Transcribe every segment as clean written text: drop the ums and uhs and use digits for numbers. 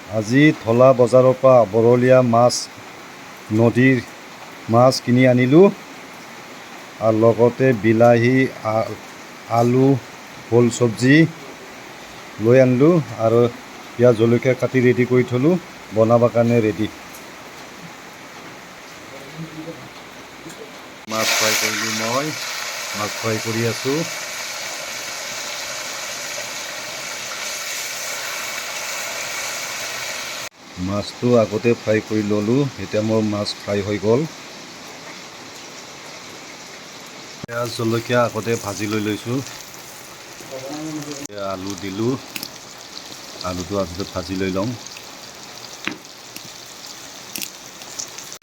আজি ঢলা বজাৰৰ পৰা বৰলীয়া মাছ, নদীৰ মাছ কিনি আনিলোঁ আৰু লগতে বিলাহী, আলু, ভোল চব্জি লৈ আনিলোঁ আৰু পিঁয়াজ জলকীয়া কাটি ৰেডি কৰি থলোঁ, বনাবৰ কাৰণে ৰেডি। মাছ ফ্ৰাই কৰিলোঁ, মই মাছ ফ্ৰাই কৰি আছোঁ। মাছটো আগতে ফ্ৰাই কৰি ল'লোঁ, এতিয়া মোৰ মাছ ফ্ৰাই হৈ গ'ল। পিঁয়াজ জলকীয়া আগতে ভাজি লৈ লৈছোঁ। আলু দিলোঁ, আলুটো আগতে ভাজি লৈ লওঁ।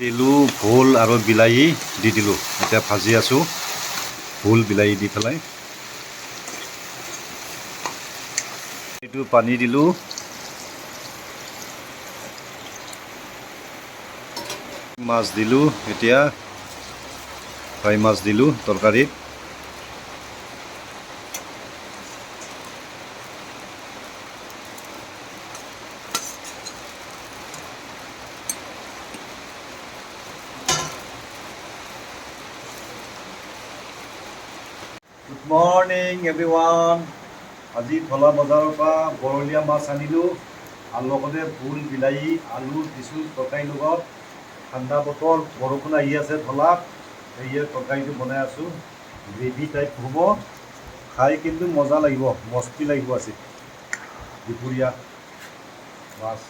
দিলোঁ ভোল আৰু বিলাহী দি দিলোঁ, এতিয়া ভাজি আছোঁ ভোল বিলাহী দি পেলাই। এইটো পানী দিলোঁ, মাছ দিলোঁ, এতিয়া ফ্ৰাই মাছ দিলোঁ তৰকাৰীত। Good morning everyone. আজি ঢলা বজাৰৰ পৰা বৰলীয়া মাছ আনিলোঁ আৰু লগতে ভোল বিলাহী আলু দিছোঁ তৰকাৰীৰ লগত। ঠাণ্ডা বতৰ, বৰষুণ আহি আছে ঢলাত, সেয়ে তৰকাৰীটো বনাই আছোঁ। গ্ৰেভি টাইপ হ'ব, খাই কিন্তু মজা লাগিব, মস্তি লাগিব আজি দুপৰীয়া মাছ।